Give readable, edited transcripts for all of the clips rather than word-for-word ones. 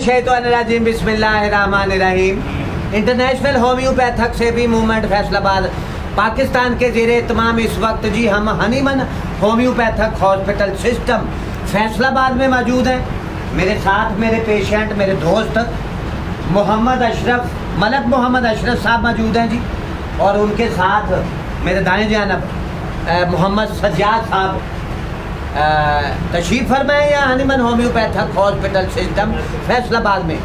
शैतानिर्रजीम बिस्मिल्लाहिर्रहमानिर्रहीम। इंटरनेशनल होम्योपैथक सेवी मूवमेंट फैसलाबाद पाकिस्तान के ज़ेरे तमाम इस वक्त जी हम Hahnemann homeopathic hospital system Faisalabad में मौजूद हैं। मेरे साथ मेरे पेशेंट मेरे दोस्त मलक मोहम्मद अशरफ साहब मौजूद हैं जी, और उनके साथ मेरे दाएं जानब मोहम्मद सज्जाद साहब तशरीफ़ फरमाए या Hahnemann homeopathic hospital system Faisalabad में।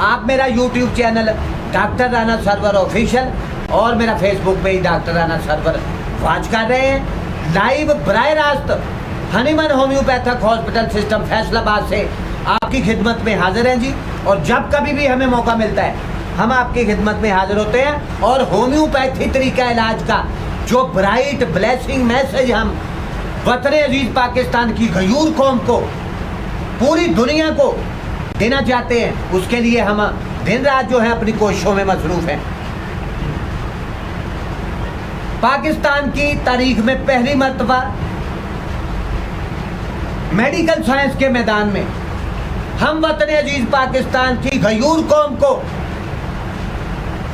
आप मेरा YouTube channel doctor Rana Sarwar official और मेरा फेसबुक पे ही डॉक्टर राना सरवर वॉच कर रहे हैं। लाइव बराह रास्त Hahnemann homeopathic hospital system Faisalabad से आपकी खिदमत में हाजिर हैं जी, और जब कभी भी हमें मौका मिलता है हम आपकी खिदमत में हाजिर होते हैं। और होम्योपैथी तरीका इलाज का जो ब्राइट ब्लेसिंग मैसेज हम वतन अजीज पाकिस्तान की गयूर कौम को, पूरी दुनिया को देना चाहते हैं, उसके लिए हम दिन रात जो है अपनी कोशिशों में मसरूफ़ हैं। पाकिस्तान की तारीख में पहली मर्तबा मेडिकल साइंस के मैदान में हम वतन अजीज पाकिस्तान की गयूर कौम को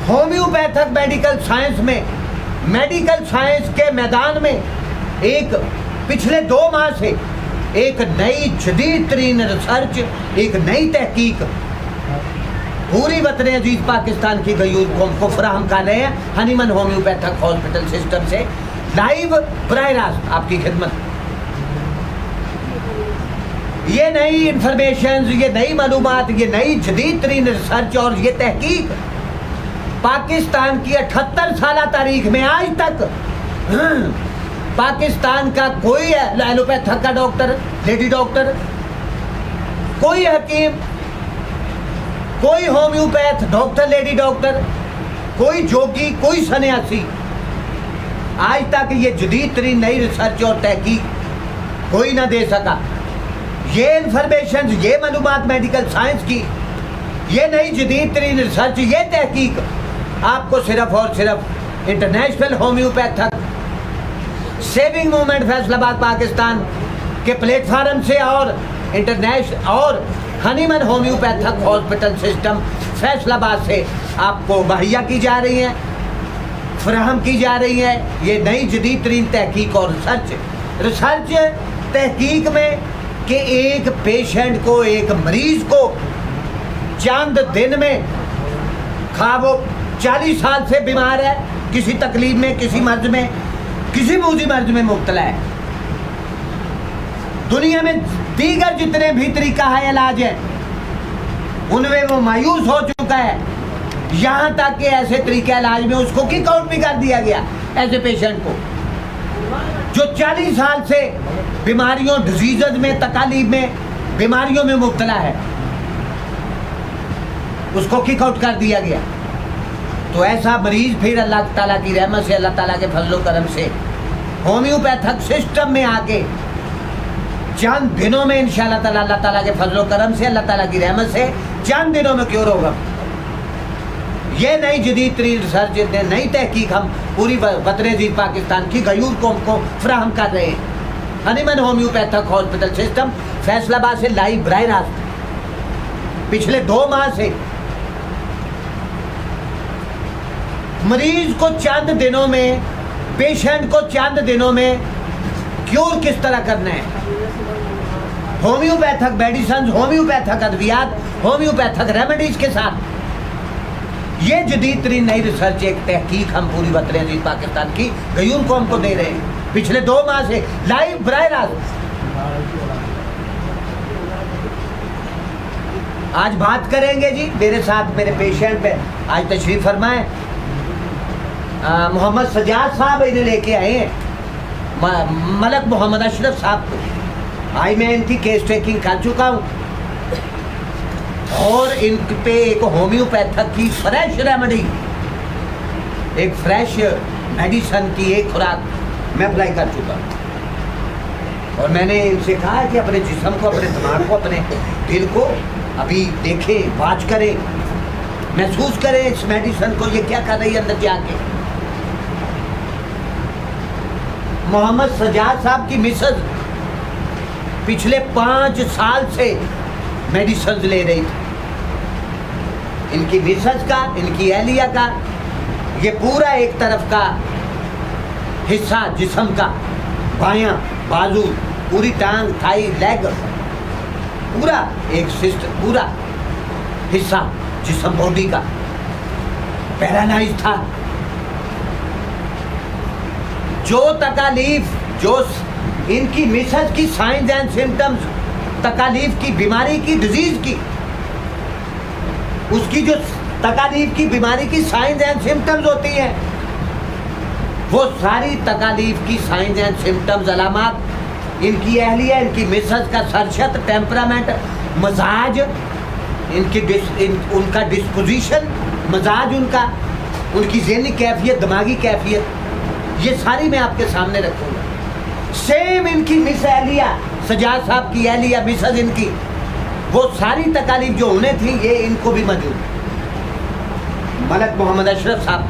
होम्योपैथक मेडिकल साइंस में, मेडिकल साइंस के मैदान में एक पिछले 2 माह से एक नई जदीद तरीन रिसर्च, एक नई तहकीक पूरी वतन अजीज पाकिस्तान की गयूर कौम को फराहम कर रहे हैं हनीमन होम्योपैथक हॉस्पिटल सिस्टम से लाइव बराह रास्त आपकी खिदमत। ये नई इंफॉर्मेशन, ये नई मालूमात, ये नई जदीद तरीन रिसर्च और ये तहकीक पाकिस्तान की 78 साल तारीख में आज तक पाकिस्तान का कोई एलोपैथक का डॉक्टर, लेडी डॉक्टर, कोई हकीम, कोई होम्योपैथ डॉक्टर, लेडी डॉक्टर, कोई जोगी, कोई सन्यासी आज तक ये जदीद तरीन नई रिसर्च और तहकीक कोई ना दे सका। ये इंफॉर्मेशन, ये मालूमात मेडिकल साइंस की, ये नई जदीद तरीन रिसर्च, ये तहकीक आपको सिर्फ और सिर्फ international homeopathic saving movement Faisalabad Pakistan के प्लेटफार्म से और इंटरनेशनल और Hahnemann homeopathic hospital system Faisalabad से आपको मुहैया की जा रही हैं, फराहम की जा रही हैं ये नई जदीद तरीन तहकीक और रिसर्च तहकीक में कि एक पेशेंट को, एक मरीज़ को चंद दिन में, खा वो 40 साल से बीमार है, किसी तकलीफ में, किसी मर्ज में, किसी मूजी मर्ज में मुब्तला है, दुनिया में दीगर जितने भी तरीका है इलाज है उनमें वो मायूस हो चुका है। यहाँ तक कि ऐसे तरीके इलाज में उसको किक आउट भी कर दिया गया ऐसे पेशेंट को जो 40 साल से बीमारियों, डिजीज़ में, तकालीफ में, बीमारियों में मुब्तला है, उसको किक आउट कर दिया गया। तो ऐसा मरीज़ फिर अल्लाह ताला की रहमत से, अल्लाह ताला के फजलो करम से होम्योपैथक सिस्टम में आके चंद दिनों में इंशाअल्लाह ताला, अल्लाह ताला के फजलो करम से, अल्लाह ताला की रहमत से चंद दिनों में क्योर होगा। ये नई जदीद तरीन रिसर्च, नई तहकीक हम पूरी वतन अजीज पाकिस्तान की गयूर कौम को फराहम कर रहे हैं। Hahnemann homeopathic hospital system Faisalabad से लाइव बराह रास्त पिछले 2 माह से मरीज को चंद दिनों में, पेशेंट को चंद दिनों में क्योर किस तरह करना है, होम्योपैथक मेडिसिन, होम्योपैथक अद्वियात, होम्योपैथक रेमेडीज के साथ ये जदीद तरीन नई रिसर्च, एक तहकीक हम पूरी वतन अजीज पाकिस्तान की गयूर कौम को दे रहे हैं पिछले 2 माह से लाइव बराह रास्त। आज बात करेंगे जी, मेरे साथ मेरे पेशेंट पे आज तशरीफ़ फरमाए मोहम्मद सज्जाद साहब इन्हें लेके आए हैं, मलक मोहम्मद अशरफ साहब को। आज मैं इनकी केस टेकिंग कर चुका हूँ और इन पे एक होम्योपैथक की फ्रेश रेमेडी, एक फ्रेश मेडिसन की एक खुराक मैं अप्लाई कर चुका हूँ। और मैंने इनसे कहा कि अपने जिस्म को, अपने दिमाग को, अपने दिल को अभी देखें, वॉच करें, महसूस करें इस मेडिसन को, ये क्या कर रही है अंदर जाके। मोहम्मद सज्जाद साहब की मिसेज पिछले 5 साल से मेडिसिन ले रही थी, इनकी मिसेस का, इनकी एहलिया का, ये पूरा एक तरफ का हिस्सा जिस्म का, बायां बाजू, पूरी टांग, थाई, लेग, पूरा एक सिस्टम, पूरा हिस्सा जिस्म बॉडी का पैरालाइज था। जो तकालीफ, जो इनकी मिसेस की साइंस एंड सिम्टम्स, तकालीफ की, बीमारी की, डिजीज की, उसकी जो तकालीफ की बीमारी की साइंस एंड सिम्टम्स होती हैं, वो सारी तकालीफ की साइंस एंड सिम्टम्स, अलामात इनकी एहलिया, इनकी मिसेस का सरशत, टेम्परामेंट, मजाज, उनका डिस्पोजिशन, मजाज उनका, उनकी ज़हनी कैफियत, दिमागी कैफियत, ये सारी मैं आपके सामने रखूँगा। सेम इनकी मिस एहलिया, सजाद साहब की एहलिया, मिसेस इनकी, वो सारी तकालीफ जो उन्हें थी, ये इनको भी मौजूद। मलक मोहम्मद अशरफ साहब,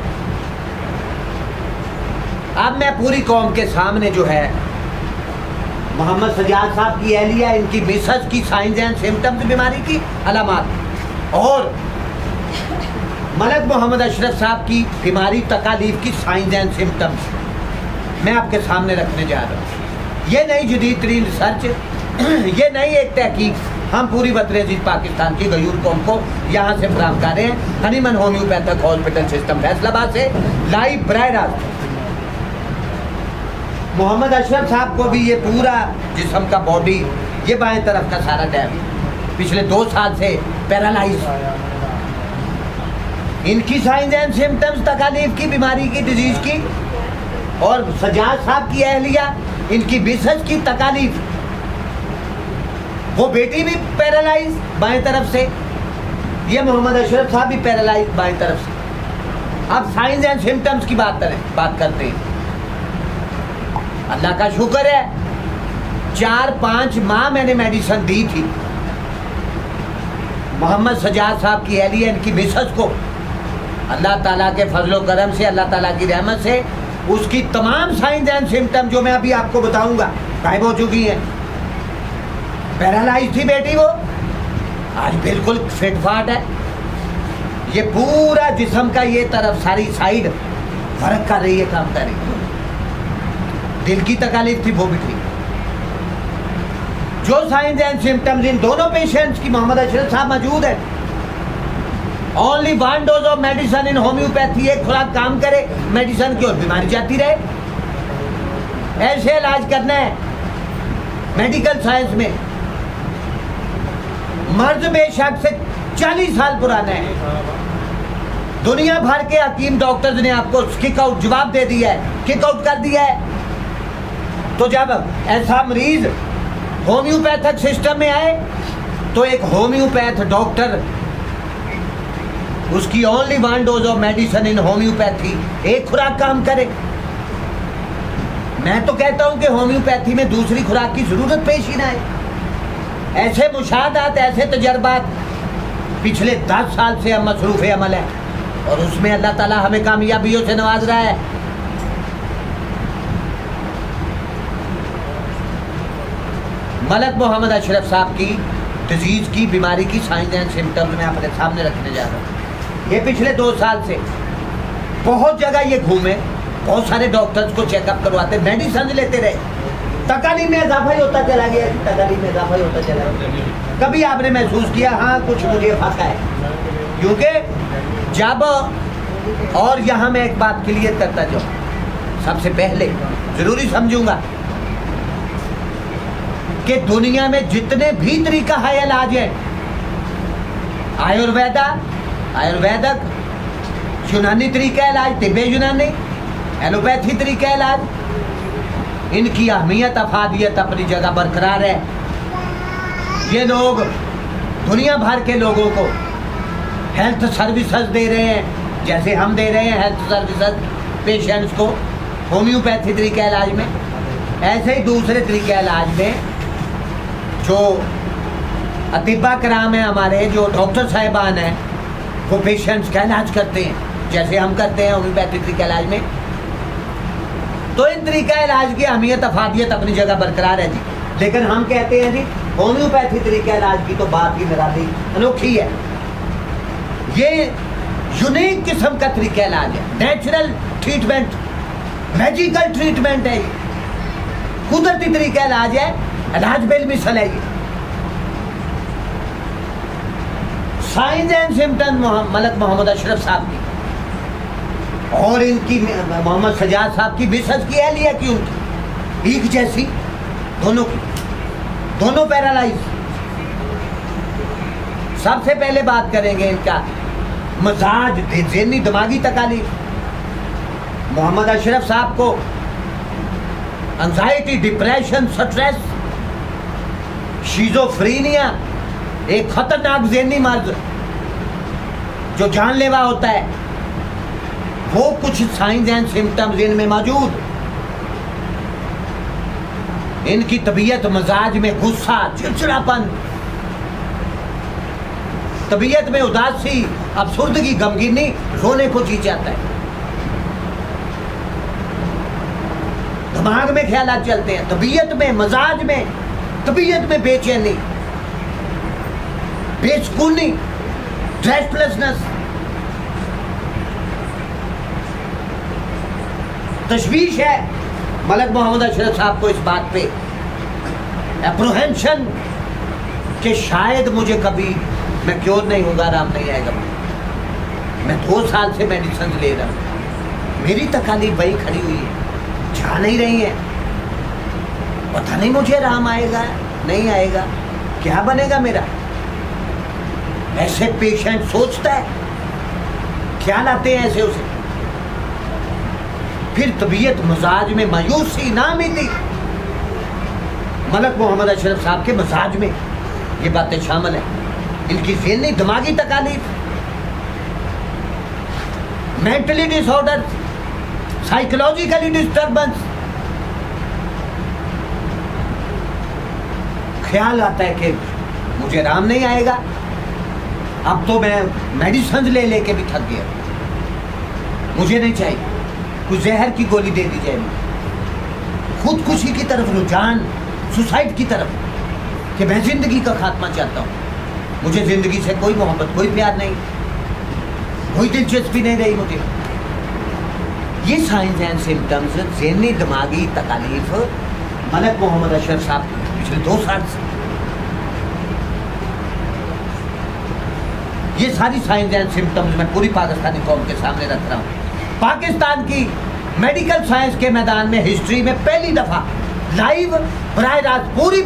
अब मैं पूरी कौम के सामने जो है मोहम्मद सजाद साहब की एहलिया, इनकी मिसेस की साइंस एंड सिम्टम्स, बीमारी की अलामात, और मलक मोहम्मद अशरफ साहब की बीमारी, तकालीफ की साइंस एंड सिम्टम्स मैं आपके सामने रखने जा रहा हूँ। ये नई जदीद तरीन रिसर्च, ये नई एक तहकीक हम पूरी वतन अजीज पाकिस्तान की गयूर कौम को यहाँ से फराहम कर रहे हैं। Hahnemann homeopathic hospital system Faisalabad से लाइव बराह रास्त। मोहम्मद अशरफ साहब को भी ये पूरा जिस्म का बॉडी, ये बाएं तरफ का सारा डैम, पिछले 2 साल से पैरालाइज, इनकी साइंस एंड सिम्टम्स, तकालीफ की, बीमारी की, डिजीज की, और सजाद साहब की एहलिया, इनकी मिसेस की तकालीफ, वो बेटी भी पैरालाइज बाएं तरफ से, ये मोहम्मद अशरफ साहब भी पैरालाइज बाएं तरफ से। अब साइंस एंड सिम्टम्स की बात करते हैं। अल्लाह का शुक्र है, 4-5 माह मैंने मेडिसिन दी थी मोहम्मद सजाद साहब की एहलिया, इनकी मिसेस को। अल्लाह ताला के फजलो करम से, अल्लाह ताला की रहमत से, उसकी तमाम साइंस एंड सिम्टम जो मैं अभी आपको बताऊंगा गायब हो चुकी हैं। पैरालाइज थी बेटी, वो आज बिल्कुल फिट फाट है। ये पूरा जिस्म का ये तरफ, सारी साइड फर्क कर रही है, काम कर रही है। दिल की तकालीफ थी, वो भी ठीक। जो साइंस एंड सिम्टम्स इन दोनों पेशेंट्स की मोहम्मद अशरफ साहब मौजूद है। Only 1 dose of medicine in homeopathy, एक खुराक काम करे मेडिसिन की और बीमारी जाती रहे। ऐसे इलाज करना है मेडिकल साइंस में। मर्ज बेशक से 40 साल पुराना है। दुनिया भर के हकीम डॉक्टर्स ने आपको किक आउट जवाब दे दिया है, किक आउट कर दिया है। तो जब ऐसा मरीज होम्योपैथिक सिस्टम में आए, तो एक होम्योपैथ डॉक्टर, उसकी only 1 dose of medicine in homeopathy, एक खुराक काम करे। मैं तो कहता हूं कि होम्योपैथी में दूसरी खुराक की जरूरत पेश ही ना आए। ऐसे मुशाहदात, ऐसे तजर्बात पिछले 10 साल से हम मसरूफ़ अमल है, और उसमें अल्लाह ताला हमें कामयाबियों से नवाज रहा है। मलक मोहम्मद अशरफ साहब की डिजीज की, बीमारी की साइंस एंड सिम्टम्स मैं अपने सामने रखने जा रहा हूँ। ये पिछले 2 साल से बहुत जगह ये घूमे, बहुत सारे डॉक्टर्स को चेकअप करवाते, मेडिसिन लेते रहे, तकालीफ में इजाफा ही होता चला गया, तकालीफ में इजाफा ही होता चला गया। कभी आपने महसूस किया हाँ कुछ मुझे फाका है? क्योंकि जब, और यहाँ मैं एक बात क्लियर करता जाऊँ, सबसे पहले ज़रूरी समझूंगा कि दुनिया में जितने भी तरीका है इलाज है, आयुर्वेदक, यूनानी तरीका इलाज, तिब्बे यूनानी, एलोपैथी तरीका इलाज, इनकी अहमियत, अफादियत अपनी जगह बरकरार है। ये लोग दुनिया भर के लोगों को हेल्थ सर्विसेज दे रहे हैं, जैसे हम दे रहे हैं हेल्थ सर्विसेज पेशेंट्स को होम्योपैथी तरीका इलाज में, ऐसे ही दूसरे तरीके इलाज में जो अतिबा कराम है हमारे, जो डॉक्टर साहिबान हैं, वो पेशेंट्स का इलाज करते हैं जैसे हम करते हैं होम्योपैथी तरीका इलाज में। तो इन तरीका इलाज की अहमियत, अफादियत अपनी जगह बरकरार है जी। लेकिन हम कहते हैं जी होम्योपैथी तरीका इलाज की तो बात ही निराली, अनोखी है। ये यूनिक किस्म का तरीका इलाज है, नेचुरल ट्रीटमेंट, मैजिकल ट्रीटमेंट है, ये कुदरती तरीका इलाज है, इलाज बेलमिसल है ये। Signs and symptom Malik Mohammad Ashraf साहब की और इनकी मोहम्मद सजाद साहब की मिसेस की एहलिया की, उनकी एक जैसी, दोनों की, दोनों पैरालाइज। सबसे पहले बात करेंगे इनका मजाज, ज़हनी दिमागी तकालीफ। मोहम्मद अशरफ साहब को एंजाइटी, डिप्रेशन, स्ट्रेस, शिज़ोफ्रेनिया, एक खतरनाक ज़हनी मर्ज जो जानलेवा होता है, वो कुछ साइंस एंड सिम्टम्स इनमें मौजूद। इनकी तबीयत, मजाज में गुस्सा, चिड़चिड़ापन, तबीयत में उदासी, अफसुर्दगी, गमगीनी, रोने को जी जाता है, दिमाग में ख्यालात चलते हैं, तबीयत में, मजाज में, तबीयत में बेचैनी, बेसुकूनी, रेस्टलेसनेस, तशवीश है मलक मोहम्मद अशरफ साहब को इस बात पे, एप्रोहेंशन कि शायद मुझे कभी मैं क्योर नहीं होगा, आराम नहीं आएगा। मैं 2 साल से मेडिसिन ले रहा हूँ, मेरी तकलीफ वही खड़ी हुई है, जा नहीं रही है, पता नहीं मुझे आराम आएगा नहीं आएगा, क्या बनेगा मेरा। ऐसे पेशेंट सोचता है, ख्याल आते हैं ऐसे उसे। फिर तबीयत, मजाज में मायूसी, नाउमीदी, मलक मोहम्मद अशरफ साहब के मजाज में ये बातें शामिल हैं। इनकी ज़हनी दिमागी तकालीफ, मेंटली डिसऑर्डर, साइकोलॉजिकली डिस्टर्बेंस, ख्याल आता है कि मुझे आराम नहीं आएगा, अब तो मैं मेडिसिन ले लेके भी थक गया, मुझे नहीं चाहिए, कुछ जहर की गोली दे दी जाए। खुदकुशी की तरफ रुझान, सुसाइड की तरफ, कि मैं जिंदगी का खात्मा चाहता हूँ, मुझे जिंदगी से कोई मोहब्बत, कोई प्यार नहीं, कोई दिलचस्पी नहीं रही मुझे। ये साइंस एंड सिम्टम्स, ज़हनी दिमागी तकालीफ मलक मोहम्मद अशरफ साहब पिछले 2 साल से, ये सारी साइंस एंड सिम्टम्स मैं पूरी पाकिस्तानी कौम के सामने रख रहा हूँ। पाकिस्तान की मेडिकल साइंस के मैदान में हिस्ट्री में पहली दफ़ा लाइव बराह रास्त पूरी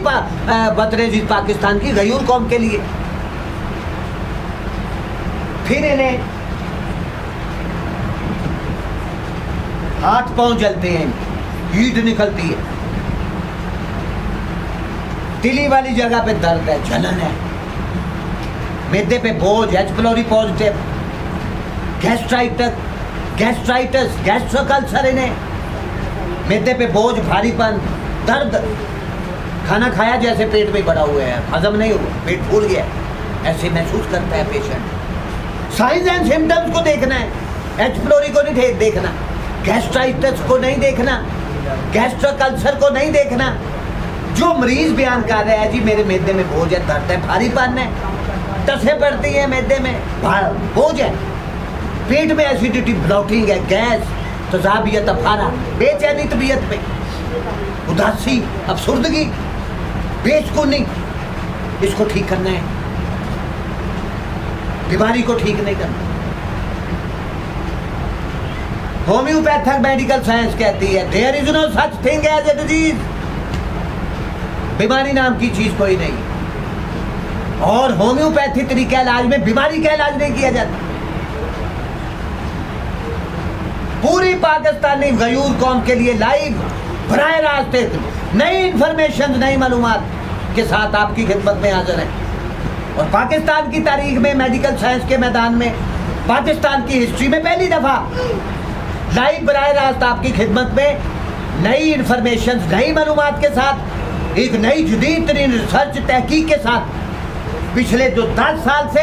बतरेज़ीद पाकिस्तान की गयूर कौम के लिए। फिर इन्हें हाथ पांव जलते हैं, हीट निकलती है, तिली वाली जगह पे दर्द है, जलन है, मैदे पे बोझ, एच पिलोरी पॉजिटिव, गैस्ट्राइटिस, गैस्ट्रोकल्सर, इन्हें मैदे पे बोझ, भारीपन, दर्द, खाना खाया जैसे पेट में बड़ा हुआ है, हजम नहीं हुआ, पेट फूल गया, ऐसे महसूस करता है पेशेंट। साइंस एंड सिम्टम्स को देखना है, एच पिलोरी को नहीं देखना, गैस्ट्राइटिस को नहीं देखना, गैस्ट्रोकल्सर को नहीं देखना। जो मरीज बयान कर रहा है जी मेरे मैदे में बोझ है, दर्द है, भारीपन है, टसें पड़ती है मैदे में, बोझ है, पेट में एसिडिटी, ब्लॉटिंग है, गैस, तजाबियत, अफारा, बेचैनी तबीयत में, उदासी, अफसुर्दगी, बेसुकूनी, इसको ठीक करना है, बीमारी को ठीक नहीं करना। होम्योपैथिक मेडिकल साइंस कहती है there is no such thing as a disease, बीमारी नाम की चीज कोई नहीं। और होम्योपैथी तरीके इलाज में बीमारी का इलाज नहीं किया जाता। पूरी पाकिस्तानी गयूर कौम के लिए लाइव बराह रास्त नई इंफॉर्मेशन, नई मालूमात के साथ आपकी खिदमत में हाजिर है। और पाकिस्तान की तारीख में मेडिकल साइंस के मैदान में, पाकिस्तान की हिस्ट्री में पहली दफ़ा लाइव बराह रास्त आपकी खिदमत में नई इंफॉर्मेशन, नई मालूमात के साथ, एक नई जदीद तरीन रिसर्च तहकीक के साथ पिछले जो 10 साल से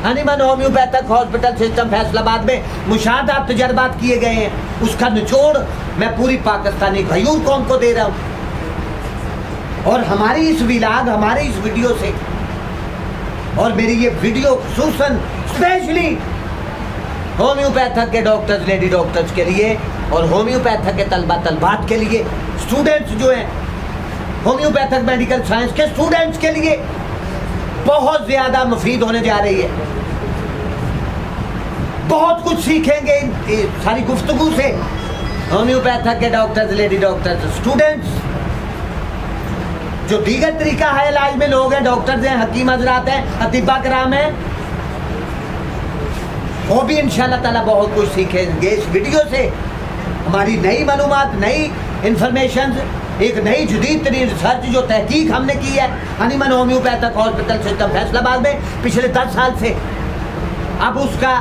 Hahnemann homeopathic hospital system Faisalabad में मुशाहदात तजर्बात किए गए हैं, उसका निचोड़ मैं पूरी पाकिस्तानी गयूर कौम को दे रहा हूँ। और हमारी इस विलाग, हमारी इस वीडियो से, और मेरी ये वीडियो खुसूसन स्पेशली होम्योपैथक के डॉक्टर्स, लेडी डॉक्टर्स के लिए और होम्योपैथक के तलबा तलबात के लिए, स्टूडेंट्स जो हैं होम्योपैथक मेडिकल साइंस के स्टूडेंट्स के लिए बहुत ज़्यादा मुफीद होने जा रही है। बहुत कुछ सीखेंगे इन सारी गुफ्तगू से होम्योपैथक के डॉक्टर्स, लेडी डॉक्टर्स, स्टूडेंट्स। जो दीगर तरीका है इलाज में लोग हैं, डॉक्टर्स हैं, हकीम हजरात हैं, अतिबा कराम हैं, वो भी इंशाल्लाह ताला बहुत कुछ सीखेंगे इस वीडियो से। हमारी नई मालूमात, नई इंफॉर्मेशन, एक नई जदीद तरीन रिसर्च जो तहकीक हमने की है Hahnemann homeopathic hospital system Faisalabad में पिछले 10 साल से, अब उसका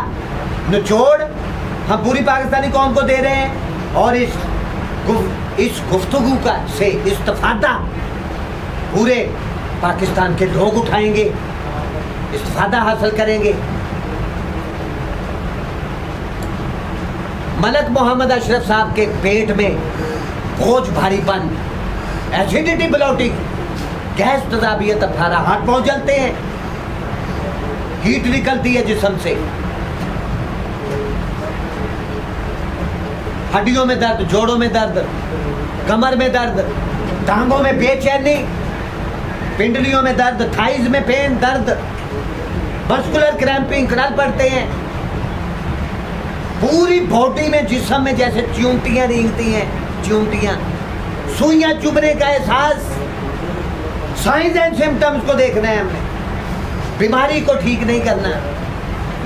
निचोड़ हम पूरी पाकिस्तानी कौम को दे रहे हैं और इस गुफ्तगू का से इस्तिफादा पूरे पाकिस्तान के लोग उठाएंगे, इस्तिफादा हासिल करेंगे। मलक मोहम्मद अशरफ साहब के पेट में बोझ, भारीपन, एसिडिटी, ब्लोटिंग, गैस, तजाबियत, अफारा, हाथ पांव जलते हैं, हीट निकलती है जिस्म से, हड्डियों में दर्द, जोड़ों में दर्द, कमर में दर्द, टांगों में बेचैनी, पिंडलियों में दर्द, थाइज में पेन, दर्द, मस्कुलर क्रैम्पिंग, क्रल पड़ते हैं, पूरी बॉडी में, जिस्म में जैसे च्यूंटियां रेंगती हैं, च्यूंटियां, सुइयां चुभने का एहसास। साइंस एंड सिम्टम्स को देखना है हमने, बीमारी को ठीक नहीं करना।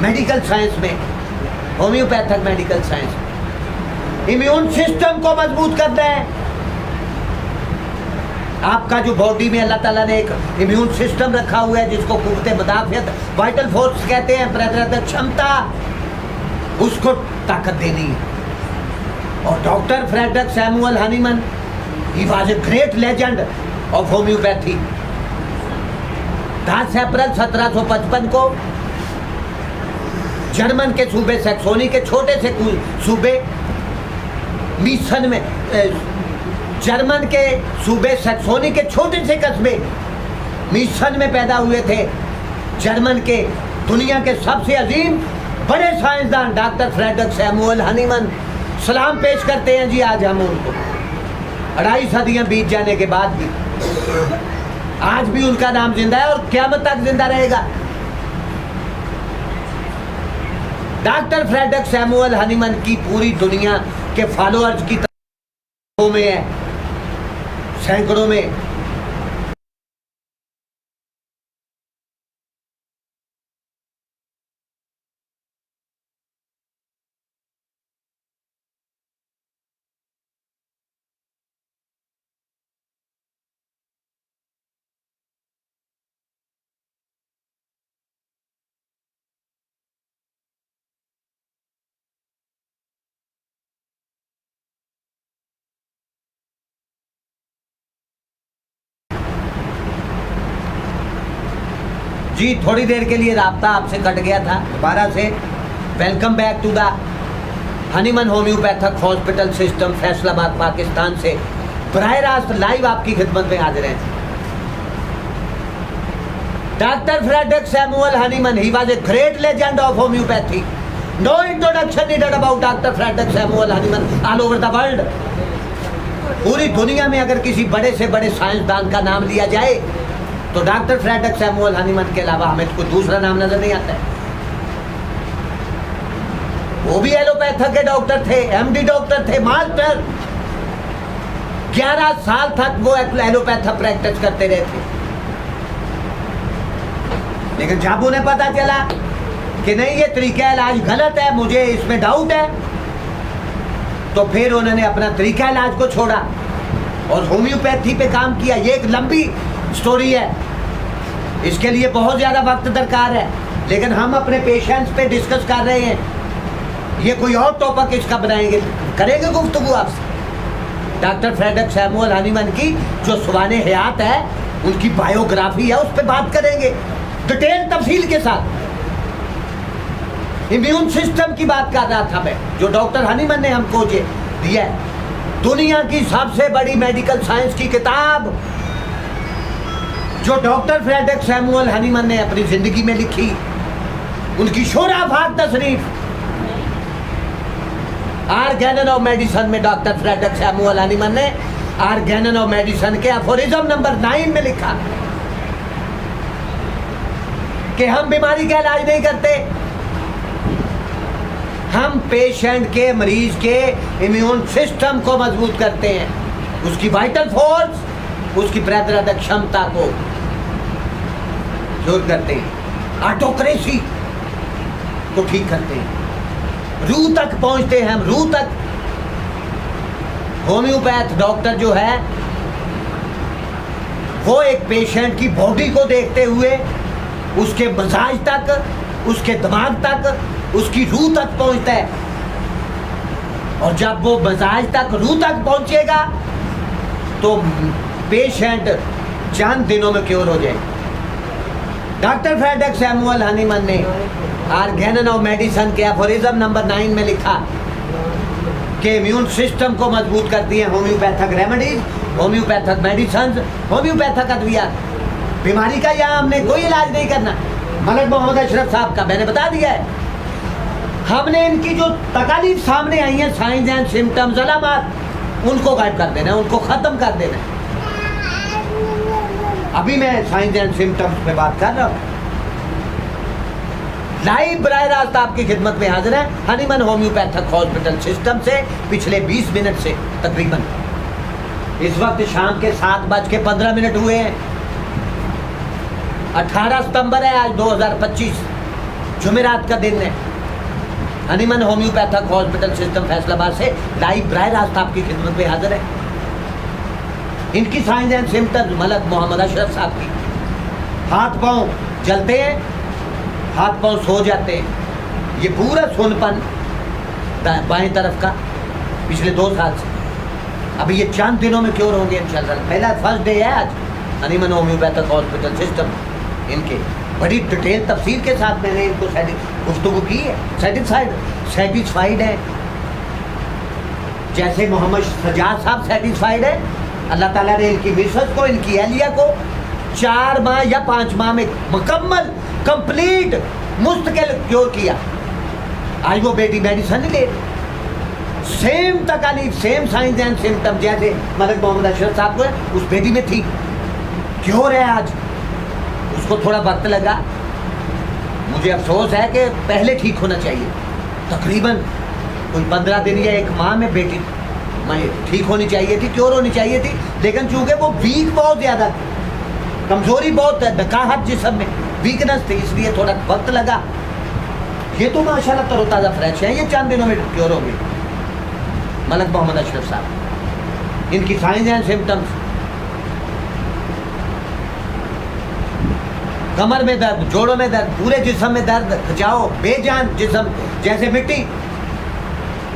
मेडिकल साइंस में, homeopathic medical science, immune system को मजबूत करना है। आपका जो बॉडी में अल्लाह ताला ने एक इम्यून सिस्टम रखा हुआ है जिसको कुव्वत मुदाफियत, वाइटल फोर्स कहते हैं, प्रतिरोधक क्षमता, उसको ताकत देनी है। और doctor Frederick Samuel Hahnemann, he was a great legend of homeopathy. 10 अप्रैल 1755 को जर्मन के सूबे सैक्सोनी के छोटे से सूबे मीसन में, जर्मन के सूबे सैक्सोनी के छोटे से कस्बे मीसन में पैदा हुए थे जर्मन के दुनिया के सबसे अजीम बड़े साइंसदान डॉक्टर फ्रेडरिक सैमुअल हनीमन। सलाम पेश करते हैं जी आज हम उनको, 2.5 सदियां बीत जाने के बाद भी आज भी उनका नाम जिंदा है और क़यामत तक जिंदा रहेगा। डॉक्टर फ्रेडरिक सैमुअल हनीमन की पूरी दुनिया के फॉलोअर्स की तादाद में है, सैकड़ों में। जी थोड़ी देर के लिए राब्ता आपसे कट गया था, दोबारा से welcome back to the Hahnemann homeopathic hospital system Faisalabad Pakistan से बराह रास्त लाइव आपकी खिदमत में हाजिर हैं। Doctor Frederick Samuel Hahnemann, he was a great legend of homeopathy. No introduction needed about doctor Frederick Samuel Hahnemann all over the world. पूरी दुनिया में अगर किसी बड़े से बड़े साइंसदान का नाम लिया जाए तो डॉक्टर फ्रेडरिक सैमुअल हनीमन के अलावा हमें कोई दूसरा नाम नजर नहीं आता है। वो भी एलोपैथिक के डॉक्टर थे, एमडी डॉक्टर थे, मास्टर। 11 साल तक वो एलोपैथिक प्रैक्टिस करते रहे थे, लेकिन जब उन्हें पता चला कि नहीं ये तरीका इलाज गलत है, मुझे इसमें डाउट है, तो फिर उन्होंने अपना तरीका इलाज को छोड़ा और होम्योपैथी पे काम किया। ये एक लंबी स्टोरी है, इसके लिए बहुत ज़्यादा वक्त दरकार है, लेकिन हम अपने पेशेंट्स पे डिस्कस कर रहे हैं। ये कोई और टॉपिक इसका बनाएंगे, करेंगे गुफ्तगू आपसे। डॉक्टर फ्रेडरिक सैमुअल हनीमन की जो सुबाने हयात है, उनकी बायोग्राफी है, उस पर बात करेंगे डिटेल तफसील के साथ। इम्यून सिस्टम की बात कर रहा था मैं, जो डॉक्टर हनीमन ने हमको दिया है। दुनिया की सबसे बड़ी मेडिकल साइंस की किताब जो डॉक्टर फ्रेडरिक सैमुअल हनीमन ने अपनी ज़िंदगी में लिखी, उनकी शोराफात तशरीफ आर्गेनन ऑफ मेडिसन में डॉक्टर फ्रेडरिक सैमुअल हनीमन ने आर्गेनन ऑफ मेडिसन के अफोरिज्म नंबर 9 में लिखा कि हम बीमारी का इलाज नहीं करते, हम पेशेंट के, मरीज के इम्यून सिस्टम को मजबूत करते हैं, उसकी वाइटल फोर्स, उसकी प्रतिरोधक क्षमता को दूर करते हैं, ऑटोक्रेसी को ठीक करते हैं, रूह तक पहुंचते हैं हम, रूह तक। होम्योपैथ डॉक्टर जो है वो एक पेशेंट की बॉडी को देखते हुए उसके मजाज तक, उसके दिमाग तक, उसकी रूह तक पहुंचता है, और जब वो मजाज तक, रूह तक पहुंचेगा तो पेशेंट चंद दिनों में क्योर हो जाए। डॉक्टर फ्रेडरिक सैमुअल हनीमन ने आर्गेनन ऑफ मेडिसन के अफोरिज्म नंबर 9 में लिखा कि इम्यून सिस्टम को मजबूत करती है homeopathic remedies, homeopathic medicine, homeopathic अद्वियात। बीमारी का यहाँ हमने कोई इलाज नहीं करना। मलक मोहम्मद अशरफ साहब का मैंने बता दिया है, हमने इनकी जो तकालीफ सामने आई हैं, साइंस एंड सिम्टम्स, अलामात, उनको गायब कर देना है, उनको ख़त्म कर देना है। अभी मैं साइंस एंड सिम्टम्स पे बात कर रहा हूँ। लाइव बराह रास्त आपकी खिदमत में हाजिर है हनीमन होम्योपैथिक हॉस्पिटल सिस्टम से पिछले 20 मिनट से तकरीबन। इस वक्त शाम के 7:15 हुए हैं। 18 सितंबर है आज 2025, जुमेरात का दिन है। Hahnemann homeopathic hospital system Faisalabad से लाइव बराह रास्त आपकी खिदमत में हाजिर है। इनकी science and symptoms Malak Mohammad Ashraf साहब की, हाथ पांव जलते हैं, हाथ पांव सो जाते हैं, ये पूरा सुनपन बाएं तरफ का पिछले 2 साल से, अभी ये चंद दिनों में क्योर होंगे इंशाल्लाह। पहला फर्स्ट डे है आज हनीमन होम्योपैथिक हॉस्पिटल सिस्टम। इनके बड़ी डिटेल तफसीर के साथ मैंने इनको गुफ्तगू की है। सेटिस्फाइड है, जैसे मोहम्मद सजाद साहब सेटिस्फाइड है। अल्लाह ताला ने इनकी मिसेस को, इनकी एहलिया को 4 माह या 5 माह में मुकम्मल, कंप्लीट, मुस्तकिल क्योर किया। आज वो बेटी मेडिसिन ले, सेम तकालीफ, सेम साइंस एंड सिम्टम जैसे मलक मोहम्मद अशरफ साहब को है, उस बेटी में थी, क्योर है आज। उसको थोड़ा वक्त लगा, मुझे अफसोस है कि पहले ठीक होना चाहिए। तकरीबन कोई 15 दिन या 1 माह में बेटी ठीक होनी चाहिए थी, क्योर होनी चाहिए थी, लेकिन चूंकि वो वीक बहुत ज़्यादा थी, कमज़ोरी बहुत है, नकाहत जिस्म में वीकनेस थी, इसलिए थोड़ा वक्त लगा। ये तो माशाल्लाह तरोताज़ा फ्रेश है, ये चंद दिनों में क्योर होंगे। मलक मोहम्मद अशरफ साहब, इनकी साइंस एंड सिम्टम्स, कमर में दर्द, जोड़ों में दर्द, पूरे जिस्म में दर्द, खिंचाव, बेजान जिस्म जैसे मिट्टी,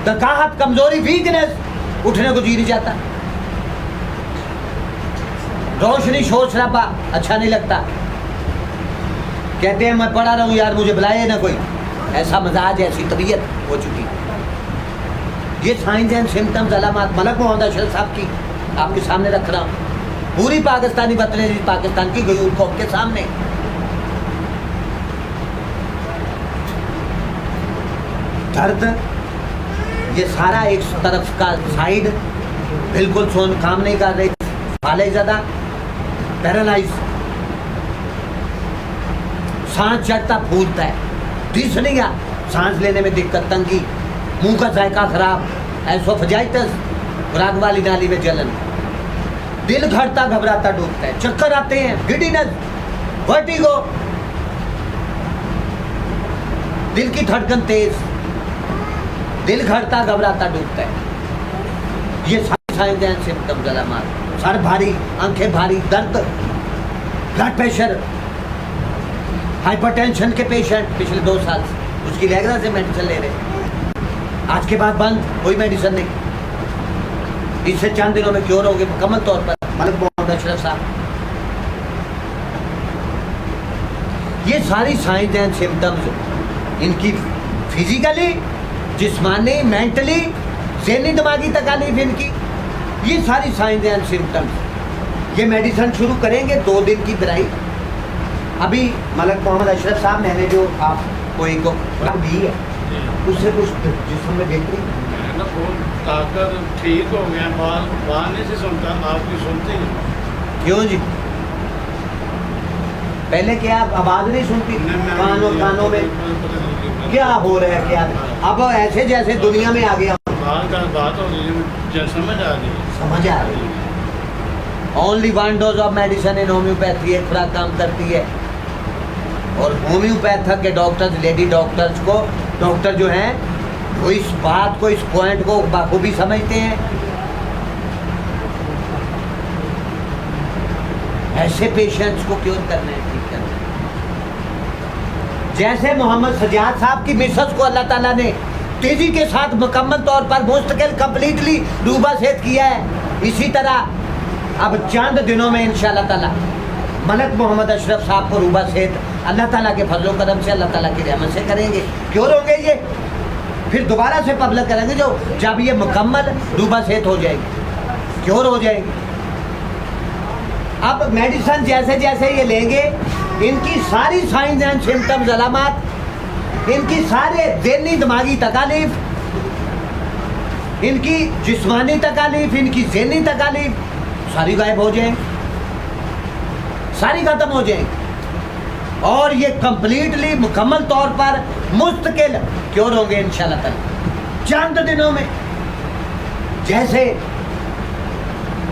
नकाहत, कमजोरी, वीकनेस, उठने को जी नहीं जाता, रोशनी, शोर शराबा अच्छा नहीं लगता, कहते हैं मैं पढ़ा रहा हूँ यार मुझे बुलाए ना कोई, ऐसा मजाज, ऐसी तबीयत हो चुकी। ये साइंस एंड सिम्टम्स, अलामात मलक मोहम्मद अशरफ साहब की आपके सामने रख रहा हूँ, पूरी पाकिस्तानी बतलेरी पाकिस्तान की गई उनको आपके सामने। दर्द, ये सारा एक तरफ का साइड बिल्कुल सोन काम नहीं कर रही, फाले ज़्यादा, पैरालाइज, सांस चढ़ता फूलता है, दिस नहीं गया, सांस लेने में दिक्कत, तंगी, मुंह का जायका खराब, एसोफेजाइटिस, खुराक वाली नाली में जलन, दिल घटता घबराता डूबता है, चक्कर आते हैं, गिडीनेस, वर्टिगो, दिल की धड़कन तेज, दिल घटता घबराता डूबता है। ये साइंस एंड सिम्टम्स, अलामात, सर भारी, आंखें भारी, दर्द, ब्लड प्रेशर, हाइपरटेंशन के पेशेंट पिछले 2 साल से उसकी रेगुलर से मेडिसिन ले रहे, आज के बाद बंद, कोई मेडिसिन नहीं, इससे चंद दिनों में क्योर होंगे मुकम्मल तौर पर। मलक मोहम्मद अशरफ साहब, ये सारी साइंस एंड सिम्टम्स इनकी फिजिकली, जिस्मानी, मेंटली, ज़हनी दिमागी तकालीफ इनकी, ये सारी साइंस एंड सिम्टम्स। ये मेडिसिन शुरू करेंगे 2 दिन की दवाई। अभी मलक मोहम्मद अशरफ साहब मैंने जो आप कोई को भी है, उससे कुछ जिस्म में देख रही ना बहुत ताकत ठीक हो गया, बाल नहीं से सुनता, आपकी सुनती है। क्यों जी? पहले क्या आवाज नहीं सुनती कानों में? क्या हो रहा है क्या? अब ऐसे जैसे दुनिया में आ गया, बाल का बात हो रही है, समझ आ रही है, समझ आ रही है। Only one dose of medicine in homeopathy, एक खुराक काम करती है। और होम्योपैथक के डॉक्टर्स, लेडी डॉक्टर्स को, डॉक्टर जो हैं वो इस बात को, इस पॉइंट को बाखूबी समझते हैं। ऐसे पेशेंट्स को क्योर करना है, ठीक करना है। जैसे मोहम्मद सजाद साहब की मिसेस को अल्लाह ताला ने तेजी के साथ मुकम्मल तौर पर मुस्तकिल कंप्लीटली रूबा सेहत किया है, इसी तरह अब चंद दिनों में इंशाअल्लाह ताला मलक मोहम्मद अशरफ साहब को रूबा सेहत अल्लाह ताला के फजलो करम से, अल्लाह ताला की रहमत से करेंगे। क्यों होंगे ये? फिर दोबारा से पब्लिक करेंगे जो जब ये मुकम्मल रूबा सेहत हो जाएगी, क्योर हो जाएगी। अब मेडिसिन जैसे जैसे ये लेंगे, इनकी सारी साइंस एंड सिम्टम्स, अलामात, इनकी सारे ज़हनी दिमागी तकालीफ, इनकी जिस्मानी तकालीफ, इनकी ज़हनी तकालीफ सारी गायब हो जाएंगी, सारी ख़त्म हो जाएंगी। और ये कंप्लीटली मुकम्मल तौर पर मुस्तकिल क्योर होंगे इंशाअल्लाह ताला चंद दिनों में। जैसे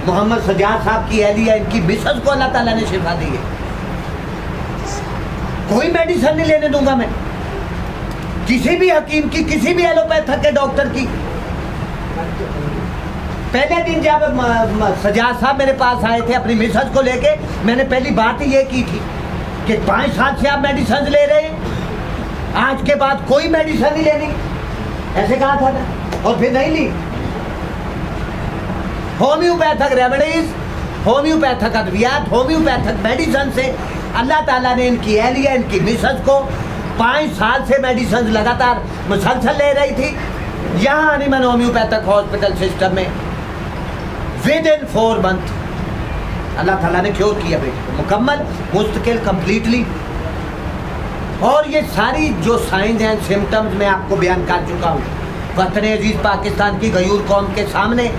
मोहम्मद सजाद साहब की एहलिया, इनकी मिसेस को अल्लाह ताला ने शिफा दी है। कोई मेडिसिन नहीं लेने दूंगा मैं किसी भी हकीम की, किसी भी एलोपैथक के डॉक्टर की। पहले दिन जब सजाद साहब मेरे पास आए थे अपनी मिसेस को लेके, मैंने पहली बात ही ये की थी कि 5 साल से आप मेडिसिन ले रहे हैं, आज के बाद कोई मेडिसिन नहीं लेनी, ऐसे कहा था ना, और फिर नहीं ली। होम्योपैथक रेमेडीज, होम्योपैथक अद्वियात, होम्योपैथक मेडिसिन से अल्लाह ताला ने इनकी एहलिया, इनकी मिसेस को 5 साल से मेडिसिन लगातार मुसलसल ले रही थी। यहाँ एनिमल होम्योपैथक हॉस्पिटल सिस्टम में विद इन 4 मंथ अल्लाह ताला ने क्योर किया बेटे को, मुकम्मल मुस्तकिल कंप्लीटली। और ये सारी जो साइंस एंड सिम्टम्स मैं आपको बयान कर चुका हूँ, वतन अजीज पाकिस्तान की गयूर कौम के सामने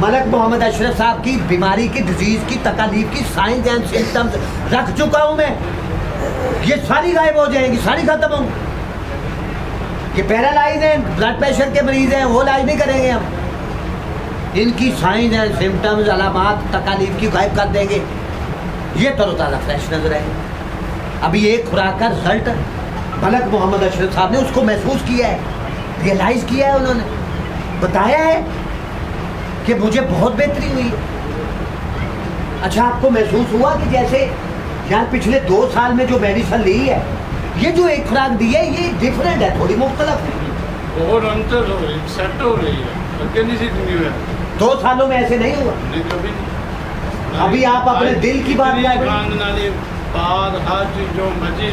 मलक मोहम्मद अशरफ साहब की बीमारी की, डिजीज़ की, तकालीफ की साइंस एंड सिम्टम्स रख चुका हूँ मैं। ये सारी गायब हो जाएंगी, सारी खत्म होंगी। कि पैरालाइज हैं, ब्लड प्रेशर के मरीज़ हैं, वो इलाज नहीं करेंगे हम, इनकी साइंस एंड सिम्टम्स, अलामात, तकालीफ की गायब कर देंगे। ये तरोताज़ा फ्रेश नजर आएगी। अभी एक खुराक का रिजल्ट मलक मोहम्मद अशरफ साहब ने उसको महसूस किया है, रियलाइज़ किया है, उन्होंने बताया है कि मुझे बहुत बेहतरी हुई है। अच्छा, आपको महसूस हुआ कि जैसे यार पिछले 2 साल में जो मेडिसिन ली है, ये जो एक खुराक दी है, ये डिफरेंट है, थोड़ी मुख्तलिफ है, और अंतर हो रही, सेट हो रही है, है। 2 सालों में ऐसे नहीं हुआ। नहीं, कभी नहीं। अभी आप अपने दिल की बात कर रहे हैं। बात हर चीज जो मर्जी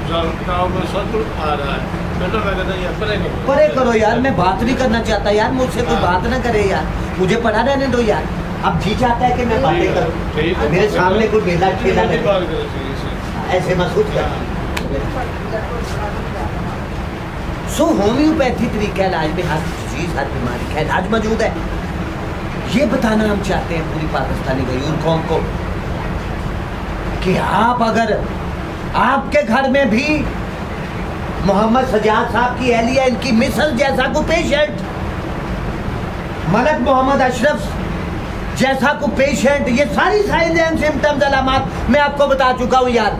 में सब कुछ आ रहा है, तो मैं कहता यार परे करो यार, मैं बात नहीं करना चाहता यार, मुझसे कोई बात ना करे यार, मुझे पढ़ा रहने दो यार। अब जी चाहता है कि मैं बातें करूं, मेरे सामने कोई मेला ठेला ऐसे महसूस कर। सो होम्योपैथी तरीका इलाज में हर चीज़, हर बीमारी का इलाज मौजूद है। ये बताना हम चाहते हैं पूरी पाकिस्तानी गयूर कौम को कि आप अगर आपके घर में भी मोहम्मद सजाद साहब की एहलिया, इनकी मिसेस जैसा को पेशेंट, मलक मोहम्मद अशरफ जैसा को पेशेंट, ये सारी साइंस एंड सिम्टम्स, अलामात मैं आपको बता चुका हूँ यार।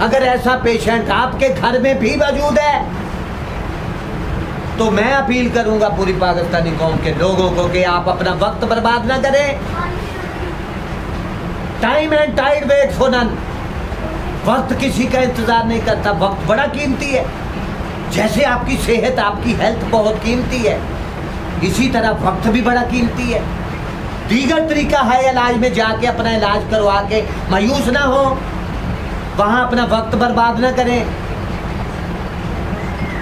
अगर ऐसा पेशेंट आपके घर में भी मौजूद है तो मैं अपील करूंगा पूरी पाकिस्तानी कौम के लोगों को कि आप अपना वक्त बर्बाद ना करें। Time and tide wait for none. वक्त किसी का इंतजार नहीं करता, वक्त बड़ा कीमती है। जैसे आपकी सेहत, आपकी हेल्थ बहुत कीमती है, इसी तरह वक्त भी बड़ा कीमती है। दीगर तरीका है इलाज में जाके अपना इलाज करवा के मायूस ना हो, वहाँ अपना वक्त बर्बाद ना करें,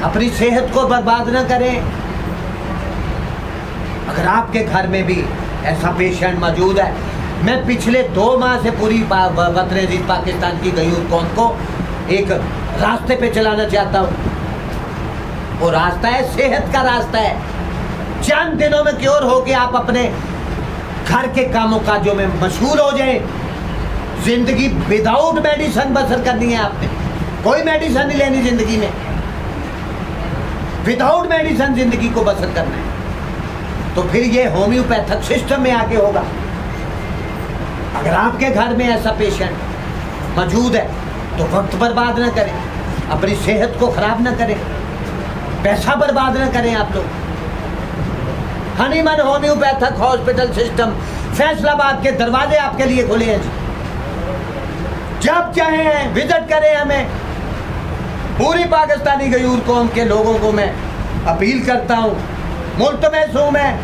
अपनी सेहत को बर्बाद ना करें। अगर आपके घर में भी ऐसा पेशेंट मौजूद है, मैं पिछले 2 माह से पूरी वतन अजीज पाकिस्तान की गयूर कौम को एक रास्ते पे चलाना चाहता हूँ। वो रास्ता है सेहत का रास्ता है। चंद दिनों में क्योर हो के आप अपने घर के कामों काजों में मशहूर हो जाए। जिंदगी विदाउट मेडिसिन बसर करनी है आपने, कोई मेडिसिन नहीं लेनी जिंदगी में, विदाउट मेडिसिन जिंदगी को बसर करना है। तो फिर ये होम्योपैथिक सिस्टम में आके होगा। अगर आपके घर में ऐसा पेशेंट मौजूद है तो वक्त बर्बाद ना करें, अपनी सेहत को खराब ना करें, पैसा बर्बाद ना करें आप लोग। Hahnemann homeopathic hospital system Faisalabad के दरवाजे आपके लिए खुले हैं जी। जब चाहें विजिट करें हमें। पूरी पाकिस्तानी गयूर कौम के लोगों को मैं अपील करता हूँ, मुल्तमस हूँ मैं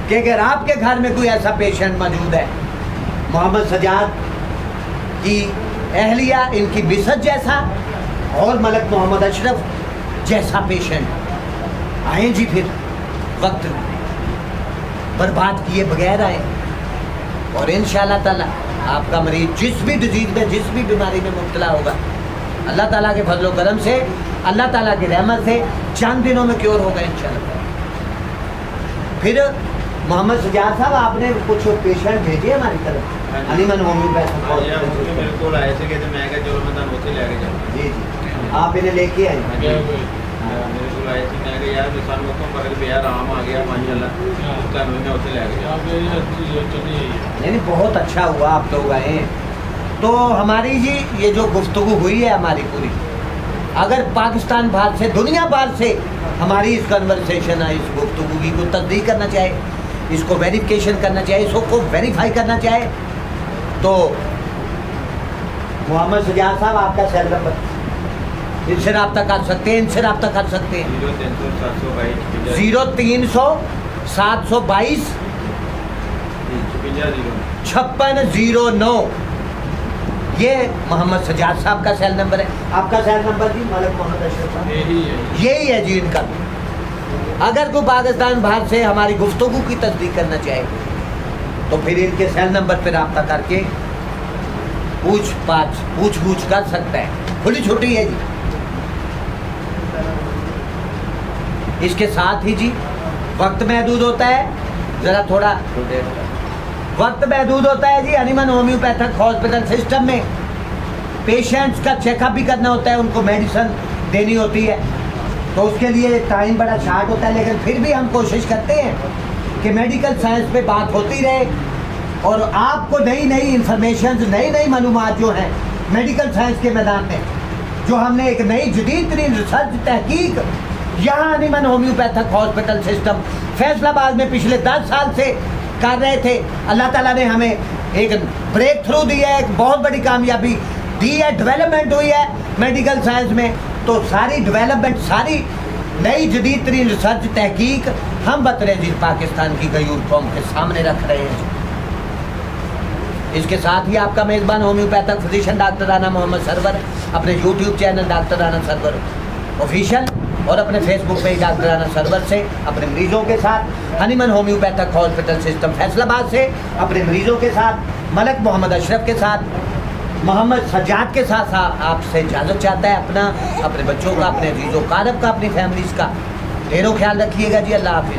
कि अगर आपके घर में कोई ऐसा पेशेंट मौजूद है, मोहम्मद सजाद की अहलिया इनकी बिसत जैसा और मलक मोहम्मद अशरफ जैसा पेशेंट, आए जी फिर वक्त बर्बाद किए बगैर आए और इंशाअल्लाह ताला आपका मरीज जिस भी डिजीज में, जिस भी बीमारी में मुब्तला होगा, अल्लाह ताला के फजलो करम से, अल्लाह ताला की रहमत से चंद दिनों में क्योर होगा इंशाअल्लाह। फिर मोहम्मद सजाद साहब, आपने कुछ पेशेंट भेजे हमारी तरफ हनीमन होम्योपैथिक हॉस्पिटल। मेरे को आए थे कि मैं क्या चलो मैं तुम उत्थे लेके जाऊँ। जी जी, आप इन्हें लेके आए। मेरे को आए थे, मैं क्या यार सानू उत्थों फर्क पिया, आराम आ गया माशाल्लाह, तुम मैं उत्थे लेके जाऊँ। नहीं, बहुत अच्छा हुआ आप लोग आए। तो हमारी जी ये जो गुफ्तगू हुई है हमारी पूरी, अगर पाकिस्तान बाहर से, दुनिया भर से हमारी इस कन्वर्सेशन है, इस गुफ्तगू की को तस्दीक करना चाहे, इसको वेरिफिकेशन करना चाहे, इसको वेरीफाई करना चाहे, तो मोहम्मद सजाद साहब आपका सेल नंबर, इनसे रब्ता कर सकते हैं, इनसे रब्ता कर सकते हैं। 0300-722 5609, ये मोहम्मद सजाद साहब का सेल नंबर है। आपका सेल नंबर जी मलक मोहम्मद अशरफ साहब, यही है जी इनका। अगर कोई पाकिस्तान बाहर से हमारी गुफ्तगू की तस्दीक करना चाहे तो फिर इनके सेल नंबर पर रब्ता करके पूछ गूछ कर सकता है, खुली छुट्टी है जी। इसके साथ ही जी वक्त महदूद होता है, ज़रा थोड़ा वक्त महदूद होता है जी। हनीमन होम्योपैथिक हॉस्पिटल सिस्टम में पेशेंट्स का चेकअप भी करना होता है, उनको मेडिसिन देनी होती है, तो उसके लिए टाइम बड़ा शार्ट होता है। लेकिन फिर भी हम कोशिश करते हैं कि मेडिकल साइंस पे बात होती रहे और आपको नई नई इंफॉर्मेशन, नई नई मालूमात जो हैं मेडिकल साइंस के मैदान में, जो हमने एक नई जदीद तरीन रिसर्च तहकीक यहाँ Hahnemann homeopathic hospital system Faisalabad में पिछले 10 साल से कर रहे थे। अल्लाह ताला ने हमें एक ब्रेक थ्रू दिया है, एक बहुत बड़ी कामयाबी दी है, डेवलपमेंट हुई है मेडिकल साइंस में। तो सारी डेवलपमेंट, सारी नई जदीद तरीन रिसर्च तहकीक हम बतरेज़ पाकिस्तान की गयूर कौम के सामने रख रहे हैं। इसके साथ ही आपका मेज़बान homeopathic physician doctor Rana Mohammad Sarwar, अपने YouTube channel doctor Rana Sarwar official और अपने फेसबुक पे डॉक्टर राना सरवर से अपने मरीजों के साथ, Hahnemann homeopathic hospital system Faisalabad से अपने मरीजों के साथ, मलक मोहम्मद अशरफ के साथ, मोहम्मद सजाद के साथ आपसे इजाज़त चाहता है। अपना, अपने बच्चों का, अपने अजीज़ों कारब का, अपनी फैमिलीज़ का ढेरों ख्याल रखिएगा जी। अल्लाह हाफिज़।